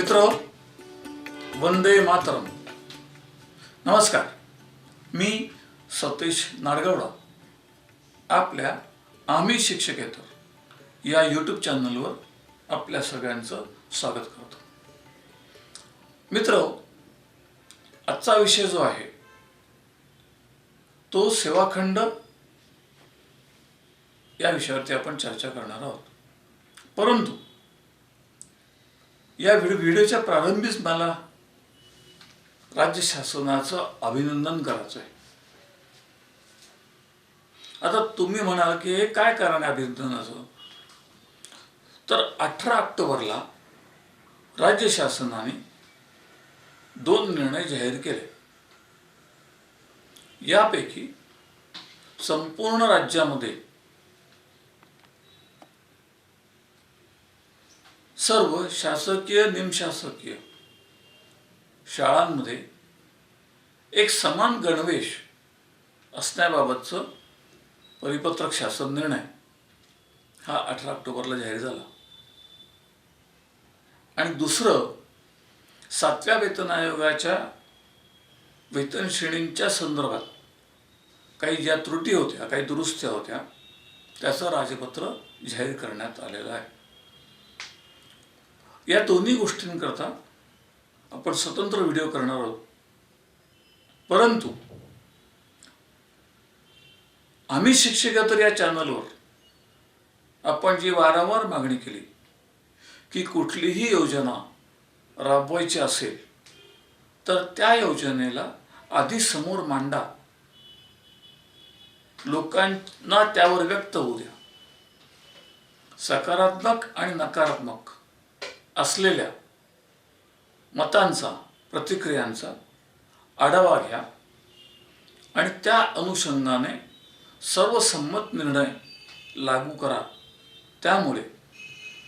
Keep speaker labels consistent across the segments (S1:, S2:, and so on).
S1: मित्र, वंदे मातरम. नमस्कार. मी सतीश नाडगवडा आपल्या आम्ही शिक्षकेतर या यूट्यूब चॅनलवर आपल्या सगळ्यांचं स्वागत करतो. मित्र, आजचा विषय जो आहे तो सेवाखंड या विषयावरती आपण चर्चा करणार आहोत. परंतु या व्हिडिओच्या प्रारंभीच मला राज्य शासनाचं अभिनंदन करायचं आहे. आता तुम्ही म्हणाल की हे काय कारण आहे अभिनंदनाचं? तर 18 ऑक्टोबरला राज्य शासनाने 2 निर्णय जाहीर केले. यापैकी संपूर्ण राज्यामध्ये सर्व शासकीय निमशासकीय शाळांमध्ये एक समान गणवेश असण्याबाबतचं परिपत्रक शासन निर्णय हा 18 ऑक्टोबरला जाहीर झाला. आणि दुसरं, 7व्या वेतन आयोगाच्या वेतन श्रेणींच्या संदर्भात काही ज्या त्रुटी होत्या, काही दुरुस्त्या होत्या, त्याचं राजपत्र जाहीर करण्यात आलेलं आहे. या दोन्ही गोष्टींकरता आपण स्वतंत्र व्हिडिओ करणार आहोत. परंतु आम्ही शिक्षकेतर या चॅनलवर आपण जी वारंवार मागणी केली की कुठलीही योजना राबवायची असेल तर त्या योजनेला आधी समोर मांडा, लोकांना त्यावर व्यक्त होऊ द्या, सकारात्मक आणि नकारात्मक असलेल्या मतांचा, प्रतिक्रियांचा आढावा घ्या आणि त्या अनुषंगाने सर्वसंमत निर्णय लागू करा. त्यामुळे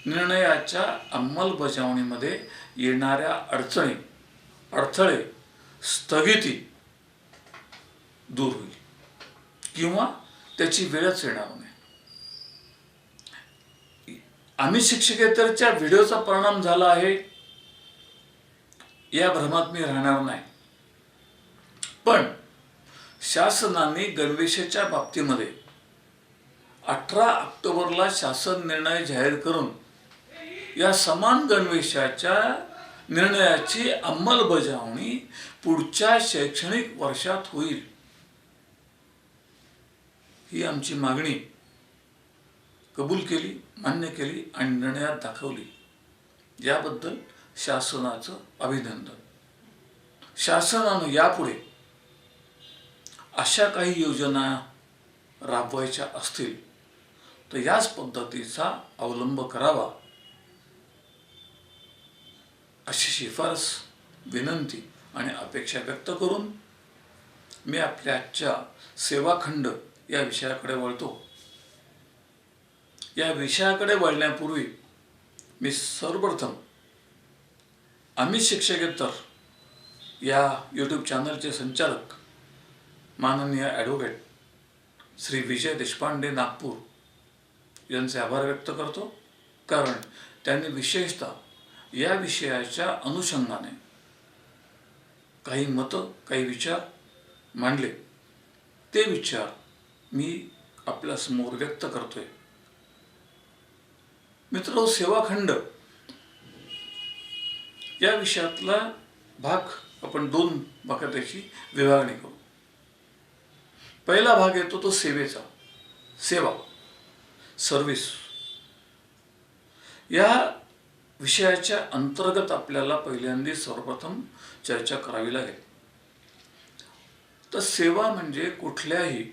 S1: निर्णयाच्या अंमलबजावणीमध्ये येणाऱ्या अडचणी, अडथळे, स्थगिती दूर होईल किंवा त्याची वेळच येणार नाही. आम्ही शिक्षकेतरच्या व्हिडिओचा परिणाम झाला आहे या भ्रमात मी राहणार नाही. पण शासनाने गणवेशाच्या बाबतीमध्ये 18 ऑक्टोबरला शासन निर्णय जाहीर करून या समान गणवेशाच्या निर्णयाची अंमलबजावणी पुढच्या शैक्षणिक वर्षात होईल, ही आमची मागणी कबूल केली, मान्य केली आणि निर्णयात दाखवली. याबद्दल शासनाचं अभिनंदन. शासनानं यापुढे अशा काही योजना राबवायच्या असतील तर याच पद्धतीचा अवलंब करावा अशी शिफारस, विनंती आणि अपेक्षा व्यक्त करून मी आपल्या आजच्या सेवाखंड या विषयाकडे वळतो. या विषयाकडे वळण्यापूर्वी मी सर्वप्रथम आम्ही शिक्षकेतर या यूट्यूब चॅनलचे संचालक माननीय ॲडव्होकेट श्री विजय देशपांडे नागपूर यांचे आभार व्यक्त करतो. कारण त्यांनी विशेषतः या विषयाच्या अनुषंगाने काही मतं, काही विचार मांडले. ते विचार मी आपल्यासमोर व्यक्त करतोय. मित्र, सेवाखंड या विषयातला भाग आपण 2 भागाची विभागणी करू. पहिला भाग येतो तो सेवेचा, सेवा, सर्व्हिस. या विषयाच्या अंतर्गत आपल्याला पहिल्यांदा सर्वप्रथम चर्चा करावी लागेल. तर सेवा म्हणजे कुठल्याही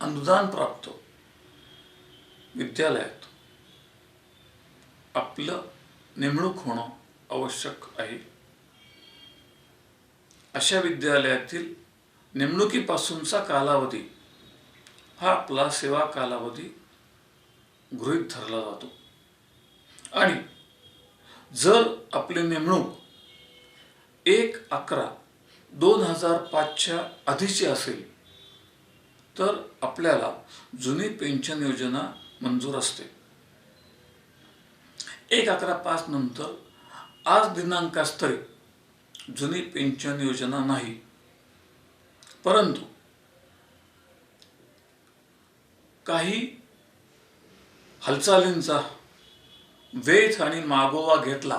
S1: अनुदान प्राप्त विद्यालयात आपलं नेमणूक होणं आवश्यक आहे. अशा विद्यालयातील नेमणुकीपासूनचा कालावधी हा आपला सेवा कालावधी गृहीत धरला जातो. आणि जर आपली नेमणूक 1/11/2005च्या आधीची असेल तर आपल्याला जुनी पेन्शन योजना मंजूर असते. 1/11/5 नंतर आज दिनांकास्तरी जुनी पेन्शन योजना नाही, परंतु काही हालचालींचा वेध आणि मागोवा घेतला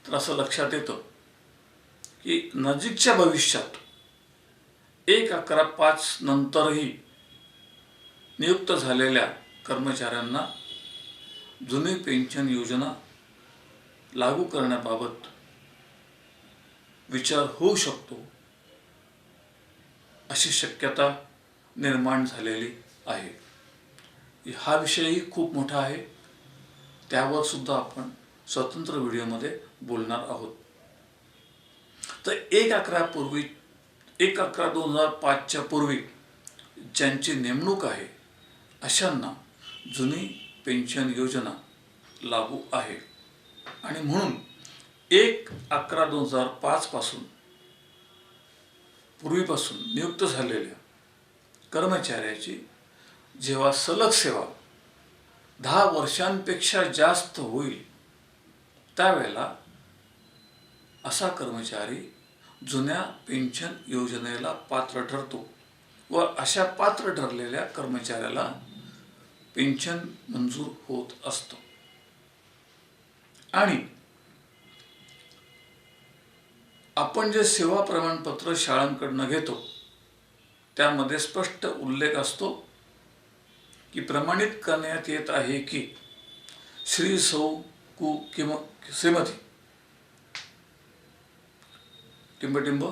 S1: तर असं लक्षात येतं की नजीकच्या भविष्यात 1/11/5 नंतरही नियुक्त झालेल्या कर्मचाऱ्यांना जुनी पेन्शन योजना लागू करण्याबाबत विचार होऊ शकतो अशी शक्यता निर्माण झालेली आहे. हा विषयही खूप मोठा आहे, त्यावर सुद्धा आपण स्वतंत्र व्हिडिओमध्ये बोलणार आहोत. तर 1/11/2005 पूर्वी ज्यांची नेमणूक आहे अशांना जुनी पेन्शन योजना लागू आहे आणि म्हणून 1/11/2005 पूर्वीपासून नियुक्त झालेल्या कर्मचाऱ्याची जेव्हा सलग सेवा 10 वर्षांपेक्षा जास्त होईल त्यावेळेला असा कर्मचारी जुन्या पेन्शन योजनेला पात्र ठरतो व अशा पात्र ठरलेल्या कर्मचाऱ्याला पेन्शन मंजूर होत असतं. आणि आपण जे सेवा प्रमाणपत्र शाळांकडनं घेतो त्यामध्ये स्पष्ट उल्लेख असतो की प्रमाणित करण्यात येत आहे की श्री सौ कु किंवा श्रीमती टिंबटिंब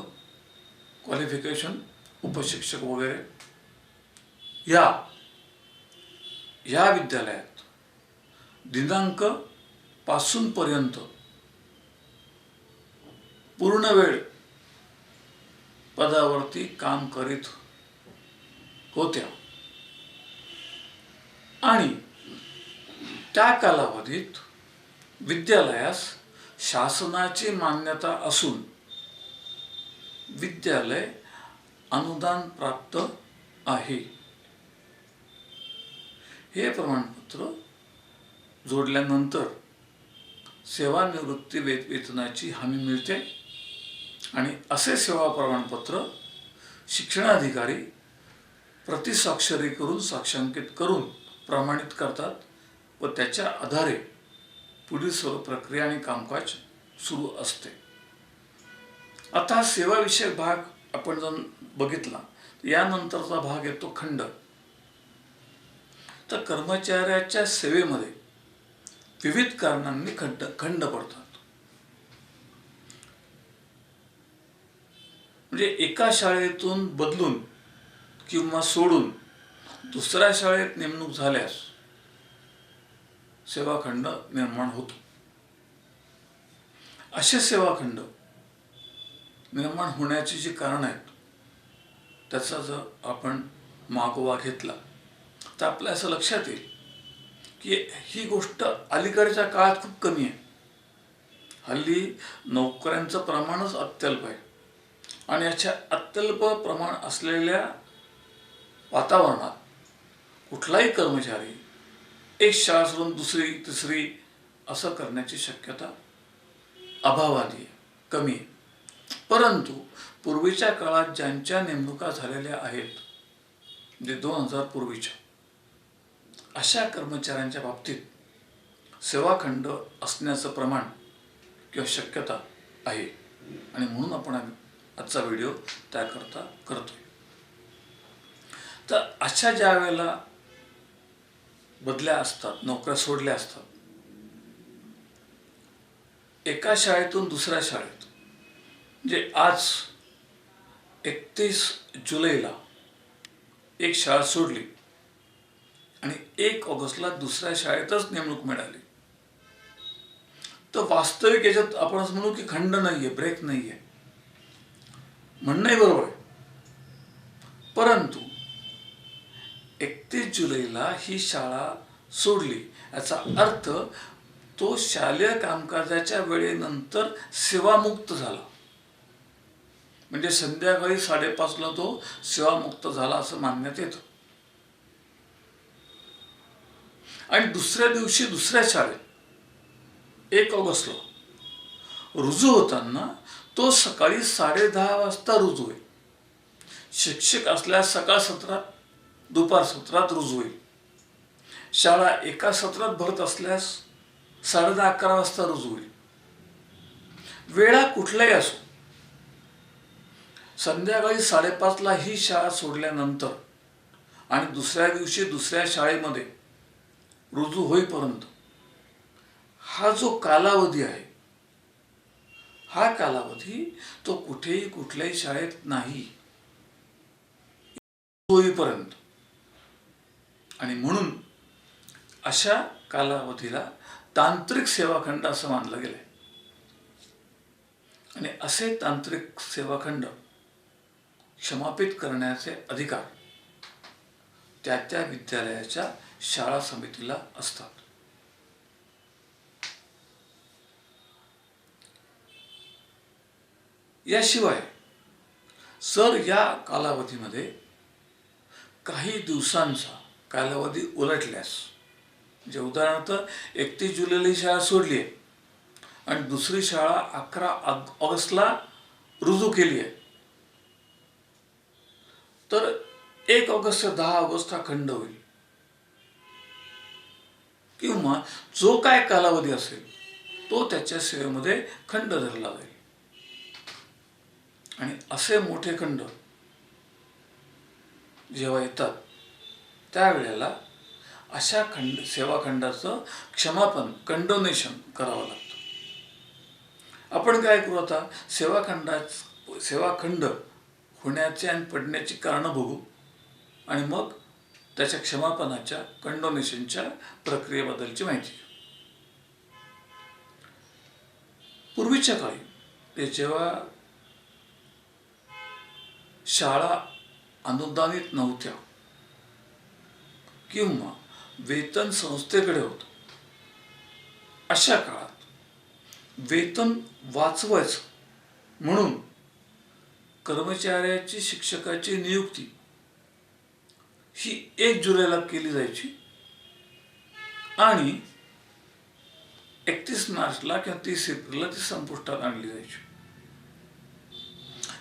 S1: क्वालिफिकेशन उपशिक्षक वगैरे या विद्यालयात दिनांक पासून पर्यंत पूर्ण वेळ पदावरती काम करीत होत्या आणि त्या कालावधीत विद्यालयास शासनाची मान्यता असून विद्यालय अनुदान प्राप्त आहे. हे प्रमाणपत्र जोडल्यानंतर सेवानिवृत्ती वेतनाची हमी मिळते आणि असे सेवा प्रमाणपत्र शिक्षणाधिकारी प्रतिस्वाक्षरी करून साक्षांकित करून प्रमाणित करतात व त्याच्या आधारे पुढील सर्व प्रक्रिया आणि कामकाज सुरू असते. आता सेवाविषयक भाग आपण जर बघितला यानंतरचा भाग येतो खंड. तर कर्मचाऱ्याच्या सेवेमध्ये विविध कारणांनी खंड पडतात. म्हणजे एका शाळेतून बदलून किंवा सोडून दुसऱ्या शाळेत नेमणूक झाल्यास सेवाखंड निर्माण होतो. असे सेवाखंड निर्माण होण्याची जी कारण आहेत त्याचा जर आपण मागोवा घेतला तर आपल्या असं लक्षात येईल की ही गोष्ट अलीकडच्या काळात खूप कमी आहे. हल्ली नोकऱ्यांचं प्रमाणच अत्यल्प आहे आणि याच्या अत्यल्प प्रमाण असलेल्या वातावरणात कुठलाही कर्मचारी एक शाळा सोडून दुसरी तिसरी असं करण्याची शक्यता अभावाने आहे, कमी आहे. परंतु पूर्वीच्या काळात ज्यांच्या नेमणुका झालेल्या आहेत म्हणजे 2000 पूर्वीच्या अशा कर्मचाऱ्यांच्या बाबतीत सेवाखंड असण्याचं प्रमाण किंवा शक्यता आहे आणि म्हणून आपण आजचा व्हिडिओ त्याकरता करतोय. तर अशा ज्या वेळेला बदल्या असतात, नोकऱ्या सोडल्या असतात, एका शाळेतून दुसऱ्या शाळेत म्हणजे आज 31 जुलैला एक शाळा सोडली आणि 1 ऑगस्टला दुसऱ्या शाळेतच नेमणूक मिळाली तर वास्तविक याच्यात आपण असं म्हणू की खंड नाहीये, ब्रेक नाहीये, म्हणणंही बरोबर आहे. परंतु 31 जुलैला ही शाळा सोडली याचा अर्थ तो शालेय कामकाजाच्या वेळेनंतर सेवामुक्त झाला. म्हणजे संध्याकाळी 5:30ला तो सेवामुक्त झाला असं मानण्यात येतं. आणि दुसऱ्या दिवशी दुसऱ्या शाळेत 1 ऑगस्टला रुजू होताना तो सकाळी 10:30 वाजता रुजू होईल. शिक्षक असल्यास सकाळ सत्रात, दुपार सत्रात रुजू होईल. शाळा एका सत्रात भरत असल्यास 10:30-11 वाजता रुजू होईल. वेळा कुठलाही असो, संध्याकाळी 5:30ला ही शाळा सोडल्यानंतर आणि दुसऱ्या दिवशी दुसऱ्या शाळेमध्ये रुजू होईपर्यंत हा जो कालावधी आहे, हा कालावधी तो कुठेही कुठल्याही शाळेत नाही होईपर्यंत. आणि म्हणून अशा कालावधीला तांत्रिक सेवाखंड असं मानलं गेलंय. आणि असे तांत्रिक सेवाखंड क्षमापित करण्याचे अधिकार त्या त्या विद्यालयाच्या शाळा समितीला असतात. याशिवाय जर या कालावधीमध्ये काही दिवसांचा कालावधी उलटल्यास, म्हणजे उदाहरणार्थ 31 जुलैला ही शाळा सोडली आहे आणि दुसरी शाळा 11 ऑगस्टला रुजू केली आहे, तर 1 ऑगस्ट ते 10 ऑगस्ट हा खंड होईल. किंवा जो काय कालावधी असेल तो त्याच्या सेवेमध्ये खंड धरला जाईल. आणि असे मोठे खंड जेव्हा येतात त्यावेळेला अशा सेवाखंडाचं क्षमापन, कंडोनेशन करावं लागतं. आपण काय करू आता, सेवाखंड होण्याचे आणि पडण्याची कारणं बघू आणि मग त्याच्या क्षमापनाच्या, कंडोनेशनच्या प्रक्रियेबद्दलची माहिती घेऊ. पूर्वीच्या काळी जेव्हा शाळा अनुदानित नव्हत्या किंवा वेतन संस्थेकडे होतं, अशा काळात वेतन वाचवायचं म्हणून कर्मचाऱ्याची, शिक्षकाची नियुक्ती ही 1 जुलैला केली जायची आणि 31 मार्चला किंवा 30 एप्रिलला ती संपुष्टात आणली जायची.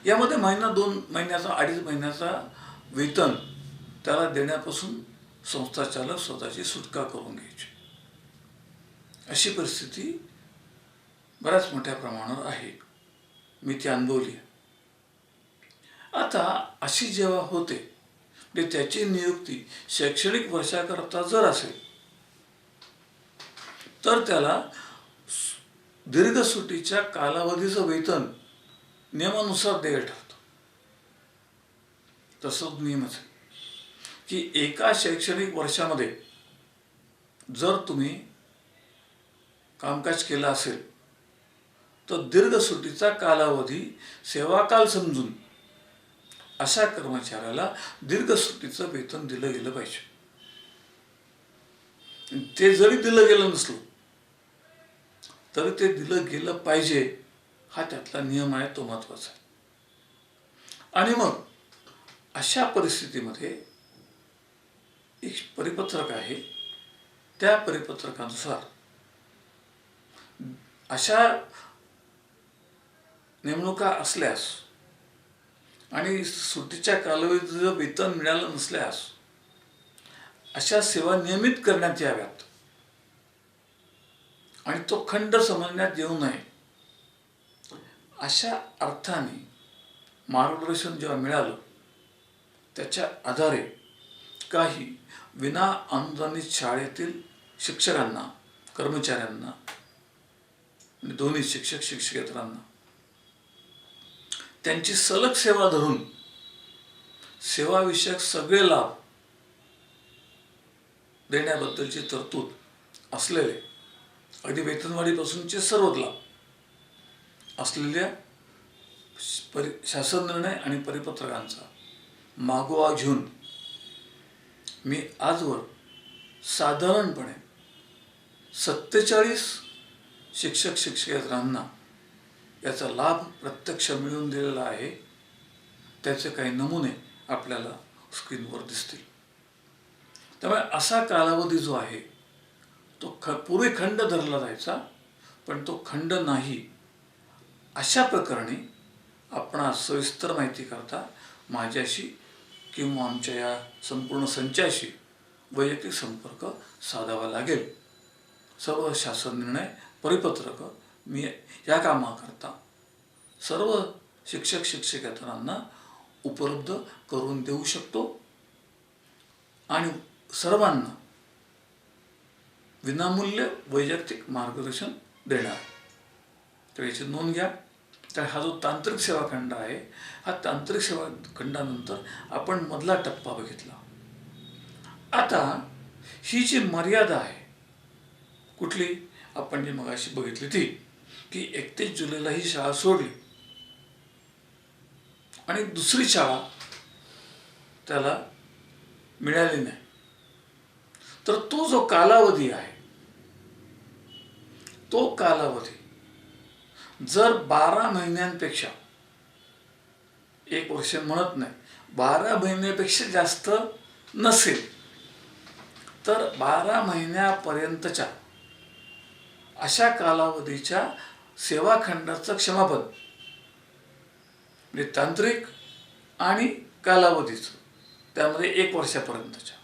S1: यामध्ये महिना, 2 महिन्याचा, 2.5 महिन्याचा वेतन त्याला देण्यापासून संस्था चालक स्वतःची सुटका करून घ्यायची. अशी परिस्थिती बऱ्याच मोठ्या प्रमाणावर आहे, मी ती अनुभवली आहे. आता अशी जेव्हा होते, म्हणजे त्याची नियुक्ती शैक्षणिक वर्षाकरता जर असेल तर त्याला दीर्घ सुट्टीच्या कालावधीचं वेतन नियमानुसार देय ठरतं. तसंच नियमच आहे की एका शैक्षणिक वर्षामध्ये जर तुम्ही कामकाज केलं असेल तर दीर्घ सुट्टीचा कालावधी सेवाकाल समजून अशा कर्मचाऱ्याला दीर्घ सुट्टीचं वेतन दिलं गेलं पाहिजे. ते जरी दिलं गेलं नसलं तरी ते दिलं गेलं पाहिजे, हा त्यातला नियम आहे, तो महत्वाचा आहे. आणि मग अशा परिस्थितीमध्ये एक परिपत्रक आहे, त्या परिपत्रकानुसार अशा नेमणुका असल्यास आणि सुट्टीच्या कालावधीचं वेतन मिळालं नसल्यास अशा सेवा नियमित करण्यात याव्यात आणि तो खंड समजण्यात येऊ नये. अशा अर्थाने मार्गदर्शन जेव्हा मिळालं त्याच्या आधारे काही विना अनुदानित शाळेतील शिक्षकांना, कर्मचाऱ्यांना, दोन्ही शिक्षक शिक्षकेतरांना त्यांची सलग सेवा धरून सेवाविषयक सगळे लाभ देण्याबद्दलची तरतूद असलेले, अगदी वेतनवाढीपासूनचे सर्व लाभ असलेल्या शासन निर्णय आणि परिपत्रकांचा मागोवा घेऊन मी आजवर साधारणपणे 47 शिक्षक शिक्षकेतरांना याचा लाभ प्रत्यक्ष मिळवून दिलेला आहे. त्याचे काही नमुने आपल्याला स्क्रीनवर दिसतील. त्यामुळे असा कालावधी जो आहे तो पूर्वी खंड धरला जायचा, पण तो खंड नाही अशा प्रकरणी आपणास सविस्तर माहिती करता माझ्याशी किंवा आमच्या या संपूर्ण संचाशी वैयक्तिक संपर्क साधावा लागेल. सर्व शासन निर्णय परिपत्रक मी या कामाकरता सर्व शिक्षक शिक्षकेतरांना उपलब्ध करून देऊ शकतो आणि सर्वांना विनामूल्य वैयक्तिक मार्गदर्शन देणार. तर याची नोंद घ्या. तर हा जो तांत्रिक सेवा खंड आहे, हा तांत्रिक सेवा खंडानंतर आपण मधला टप्पा बघितला. आता ही जी मर्यादा आहे कुठली, आपण जी मगाशी बघितली ती की 31 जुलैला ही शाळा सोडली आणि दुसरी शाळा त्याला मिळाली नाही, तर तो जो कालावधी आहे, तो कालावधी जर 12 महिन्यांपेक्षा, 1 वर्ष म्हणत नाही, 12 महिन्यापेक्षा जास्त नसेल तर 12 महिन्यापर्यंतच्या अशा कालावधीच्या सेवा खंडाचं क्षमापन, म्हणजे तांत्रिक आणि कालावधीचं, त्यामध्ये 1 वर्षापर्यंतच्या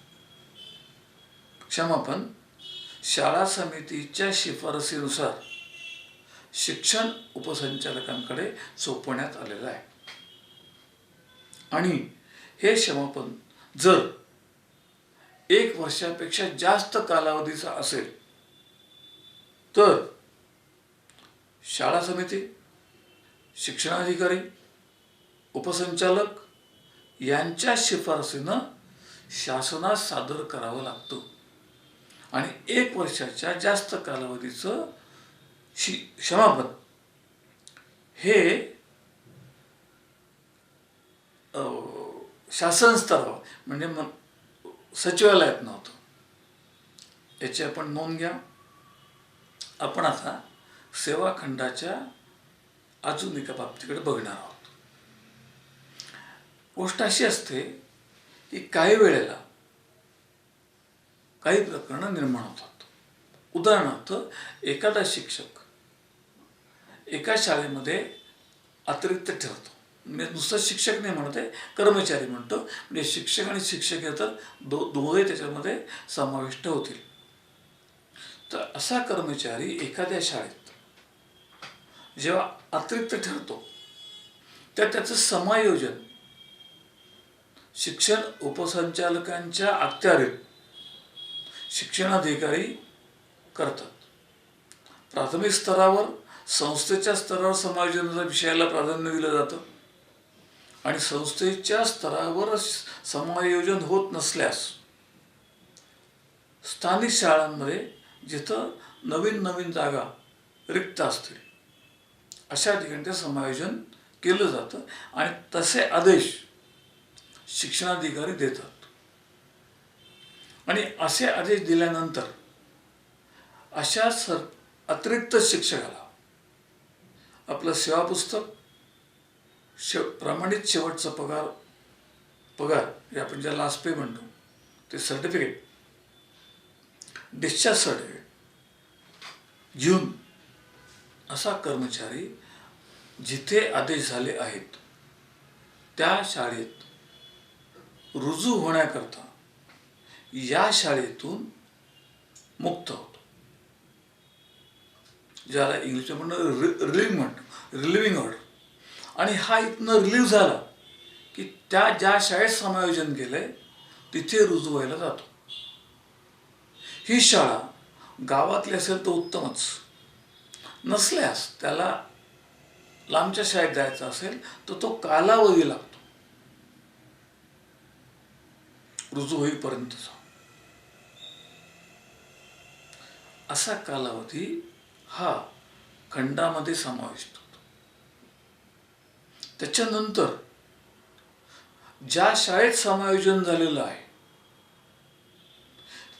S1: क्षमापन शाळा समितीच्या शिफारसीनुसार शिक्षण उपसंचालकांकडे सोपवण्यात आलेलं आहे. आणि हे क्षमापन जर 1 वर्षापेक्षा जास्त कालावधीचा असेल तर शाळा समिती, शिक्षणाधिकारी, उपसंचालक यांच्या शिफारसीनं शासनास सादर करावं लागतं. आणि 1 वर्षाच्या जास्त कालावधीचं क्षमापन हे शासन स्तरावर म्हणजे सचिवालयात नव्हतं. याची आपण नोंद घ्या. आपण आता सेवा खंडाच्या अजून एका बाबतीकडे बघणार आहोत. गोष्ट अशी असते की काही वेळेला काही प्रकरणं निर्माण होतात. उदाहरणार्थ, एखादा शिक्षक एका शाळेमध्ये अतिरिक्त ठेवतो, म्हणजे नुसतं शिक्षक नाही म्हणत आहे, कर्मचारी म्हणतो, म्हणजे शिक्षक आणि शिक्षकेतर दोघे त्याच्यामध्ये समाविष्ट होतील. तर असा कर्मचारी एखाद्या शाळेत जेव्हा अतिरिक्त ठरतो तर त्याचं समायोजन शिक्षण उपसंचालकांच्या अखत्यारीत शिक्षणाधिकारी करतात. प्राथमिक स्तरावर संस्थेच्या स्तरावर समायोजनाच्या विषयाला प्राधान्य दिलं जातं आणि संस्थेच्या स्तरावर समायोजन होत नसल्यास स्थानिक शाळांमध्ये जिथं नवीन जागा रिक्त असतील अशा ठिकाणी ते समायोजन केलं जातं आणि तसे आदेश शिक्षणाधिकारी देतात. आणि असे आदेश दिल्यानंतर अशा अतिरिक्त शिक्षकाला आपलं सेवा पुस्तक, प्रमाणित शेवटचा पगार हे आपण ज्याला लास्ट पे म्हणतो ते सर्टिफिकेट, डिस्चार्ज सर्टिफिकेट घेऊन असा कर्मचारी जिथे आदेश झाले आहेत त्या शाळेत रुजू होण्याकरता या शाळेतून मुक्त होतो. ज्याला इंग्लिश म्हणतो रिलिव्हिंग ऑर्डर. आणि हा इथनं रिलीव्ह झाला की त्या ज्या शाळेत समायोजन केलंय तिथे रुजू व्हायला जातो. ही शाळा गावातली असेल तर उत्तमच, नसल्यास त्याला लांबच्या शाळेत जायचं असेल तर तो कालावधी लागतो रुजू होईपर्यंतचा. असा कालावधी हा खंडामध्ये समाविष्ट होतो. त्याच्यानंतर ज्या शाळेत समायोजन झालेलं आहे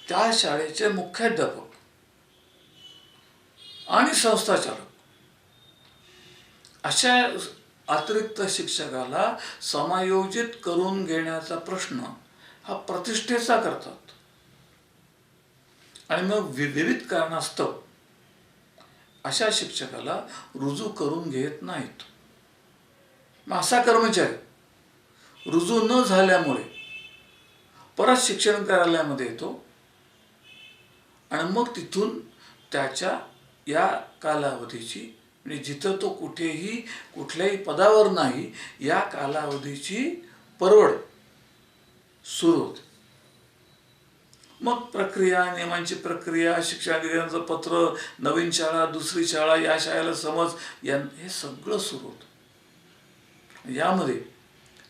S1: त्या शाळेचे मुख्याध्यापक आणि संस्थाचालक अशा अतिरिक्त शिक्षकाला समायोजित करून घेण्याचा प्रश्न हा प्रतिष्ठेचा करतात. आणि मग विविध कारणास्तव अशा शिक्षकाला रुजू करून घेत नाहीत. मग असा कर्मचारी रुजू न झाल्यामुळे परत शिक्षण कार्यालयामध्ये येतो आणि मग तिथून त्याच्या या कालावधीची, म्हणजे जिथं तो कुठल्याही पदावर नाही, या कालावधीची परवड सुरू होते. मग प्रक्रिया, नियमांची प्रक्रिया, शिक्षणाधिकाऱ्यांचं पत्र, नवीन शाळा, दुसरी शाळा, या शाळेला समज, हे सगळं सुरू होतं. यामध्ये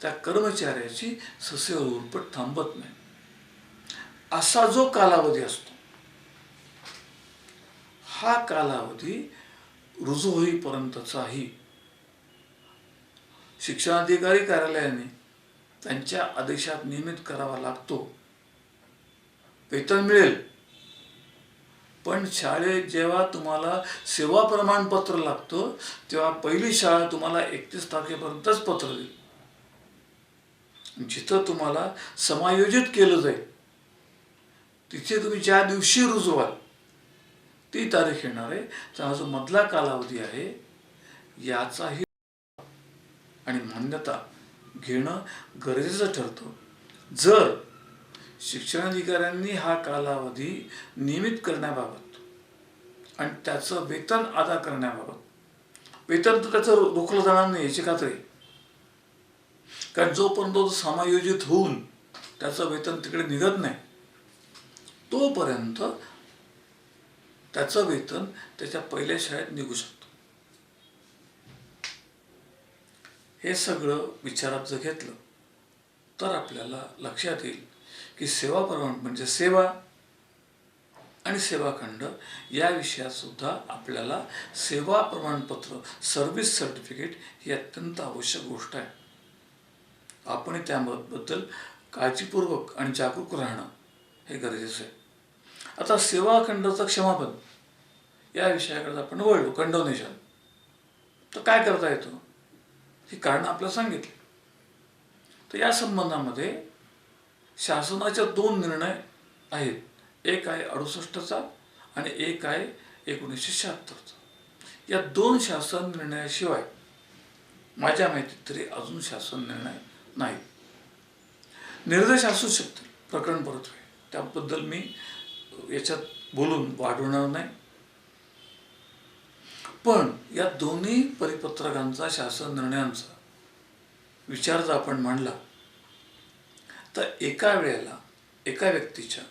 S1: त्या कर्मचाऱ्याची ससेवर उरपट थांबत नाही. असा जो कालावधी असतो, हा कालावधी रुजू होईपर्यंतचाही शिक्षणाधिकारी कार्यालयाने त्यांच्या आदेशात नियमित करावा लागतो. वेतन मिळेल, पण शाळेत जेव्हा तुम्हाला सेवा प्रमाणपत्र लागतं तेव्हा पहिली शाळा तुम्हाला 31 तारखेपर्यंतच पत्र देईल. जिथं तुम्हाला समायोजित केलं जाईल तिथे तुम्ही ज्या दिवशी रुजू व्हाल ती तारीख येणार आहे. तर जो मधला कालावधी आहे याचाही आणि मान्यता घेणं गरजेचं ठरतं. जर शिक्षणाधिकाऱ्यांनी हा कालावधी नियमित करण्याबाबत आणि त्याचं वेतन अदा करण्याबाबत, वेतन तर त्याचं रोखलं जाणार नाही याची खात्री, कारण जोपर्यंत तो समायोजित होऊन त्याचं वेतन तिकडे निघत नाही तोपर्यंत त्याचं वेतन त्याच्या पहिल्या शाळेत निघू शकतं. हे सगळं विचारात जर घेतलं तर आपल्याला लक्षात येईल की सेवा प्रमाण म्हणजे सेवा आणि सेवाखंड या विषयात सुद्धा आपल्याला सेवा प्रमाणपत्र, सर्व्हिस सर्टिफिकेट ही अत्यंत आवश्यक गोष्ट आहे. आपण त्याबद्दल काळजीपूर्वक आणि जागरूक राहणं हे गरजेचं आहे. आता सेवाखंडाचं क्षमापन या विषयाकडे आपण वळलो, कंडोनेशन. तर काय करता येतं ही कारणं आपल्याला सांगितली. तर या संबंधामध्ये शासनाचे 2 निर्णय आहेत. एक आहे 68चा आणि एक आहे 1976चा. या 2 शासन निर्णयाशिवाय माझ्या माहितीत तरी अजून शासन निर्णय नाही. निर्देश असू शकतील प्रकरण परतवे, त्याबद्दल मी याच्यात बोलून वाढवणार नाही. पण या दोन्ही परिपत्रकांचा, शासन निर्णयांचा विचार जर आपण मांडला तर एका वेळेला एका व्यक्तीच्या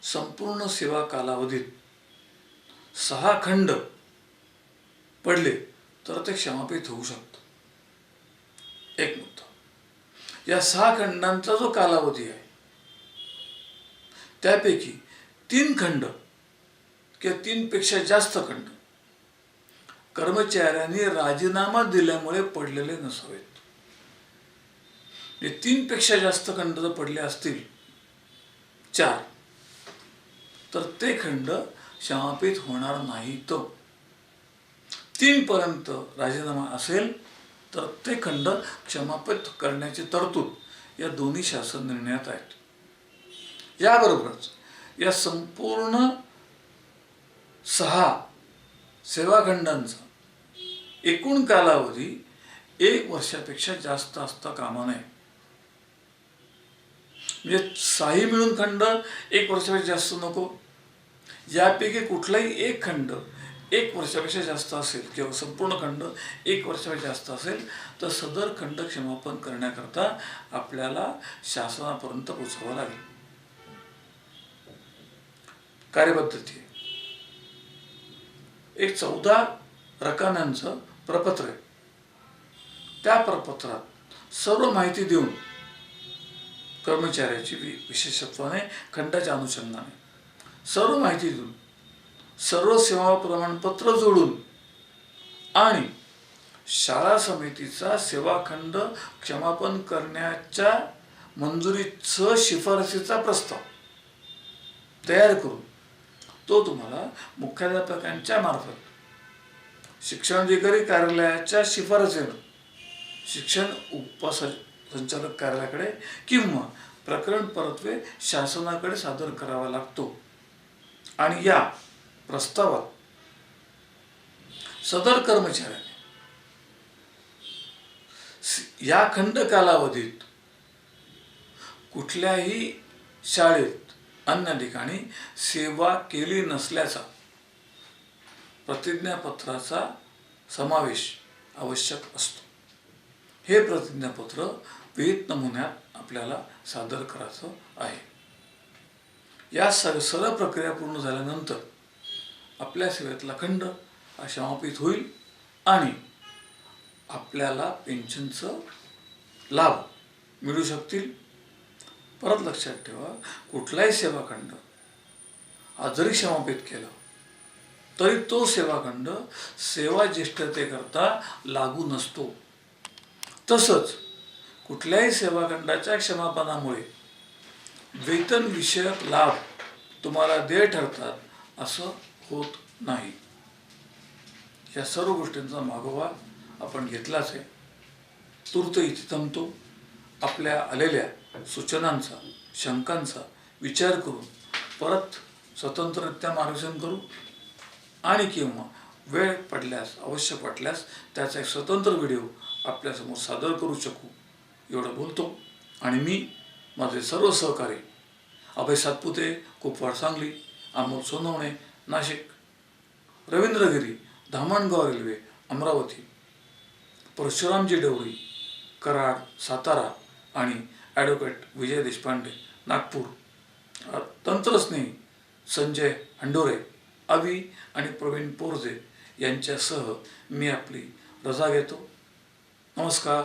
S1: संपूर्ण सेवा कालावधीत 6 खंड पडले तर ते क्षमापित होऊ शकतं. एक मुद्दा. या 6 खंडांचा जो कालावधी आहे त्यापैकी 3 खंड किंवा 3 पेक्षा जास्त खंड कर्मचाऱ्यांनी राजीनामा दिल्यामुळे पडलेले नसावेत. 3 पेक्षा जास्त खंड जर पडले असतील 4 तर ते खंड क्षमापित होणार नाहीत. 3 पर्यंत राजीनामा असेल तर ते खंड क्षमापित करण्याची तरतूद या दोन्ही शासन निर्णयात आहेत. याबरोबरच या संपूर्ण 6 सेवाखंडांचा एकूण कालावधी 1 वर्षापेक्षा जास्त असता कामा नये. म्हणजे 6 मिळून खंड 1 वर्षापेक्षा जास्त नको. यापैकी कुठलाही एक खंड 1 वर्षापेक्षा जास्त असेल किंवा संपूर्ण खंड 1 वर्षापेक्षा जास्त असेल तर सदर खंड क्षमापन करण्याकरता आपल्याला शासनापर्यंत पोहोचावं लागेल. कार्यपद्धती एक 14 रकान्यांचं प्रपत्र आहे. त्या प्रपत्रात सर्व माहिती देऊन कर्मचाऱ्याची विशेषत्वाने खंडाच्या अनुषंगाने सर्व माहिती देऊन, सर्व सेवा प्रमाणपत्र जोडून आणि शाळा समितीचा सेवाखंड क्षमापन करण्याच्या मंजुरीचं शिफारसीचा प्रस्ताव तयार करून तो तुम्हाला मुख्याध्यापकांच्या मार्फत शिक्षणाधिकारी कार्यालयाच्या शिफारसीनं शिक्षण उपसंचालक कार्यालयाकडे किंवा प्रकरण परतवे शासनाकडे सादर करावा लागतो. आणि या प्रस्तावात सदर कर्मचाऱ्याने या खंड कालावधीत कुठल्याही शाळेत अन्य ठिकाणी सेवा केली नसल्याचा प्रतिज्ञापत्राचा समावेश आवश्यक असतो. हे प्रतिज्ञापत्र विहित नमुन्यात आपल्याला सादर करायचं आहे. या सर्व प्रक्रिया पूर्ण झाल्यानंतर आपल्या सेवेतला खंड हा समापित होईल आणि आपल्याला पेन्शनचं लाभ मिळू शकतील. परत लक्षात ठेवा, कुठलाही सेवाखंड हा जरी समापित केला तरी तो सेवाखंड सेवा ज्येष्ठतेकरता लागू नसतो. तसंच कुठल्याही सेवाखंडाच्या क्षमापनामुळे वेतन विषयक लाभ तुम्हाला देय ठरतात असं होत नाही. या सर्व गोष्टींचा मागोवा आपण घेतलाच आहे. तूर्त इथे थांबतो. आपल्या आलेल्या सूचनांचा, शंकांचा विचार करून परत स्वतंत्ररित्या मार्गदर्शन करू आणि किंवा वेळ पडल्यास, आवश्य पडल्यास त्याचा एक स्वतंत्र व्हिडिओ आपल्यासमोर सादर करू शकू एवढं बोलतो. आणि मी, माझे सर्व सहकारी अभय सातपुते, कुपवाड सांगली, अमोल सोनवणे नाशिक, रवींद्र गिरी धामणगाव रेल्वे अमरावती, परशुरामजी डवरी कराड सातारा आणि ॲडव्होकेट विजय देशपांडे नागपूर, तंत्रस्नेही संजय हंडोरे, अवी आणि प्रवीण पोरजे यांच्यासह मी आपली रजा घेतो. नमस्कार.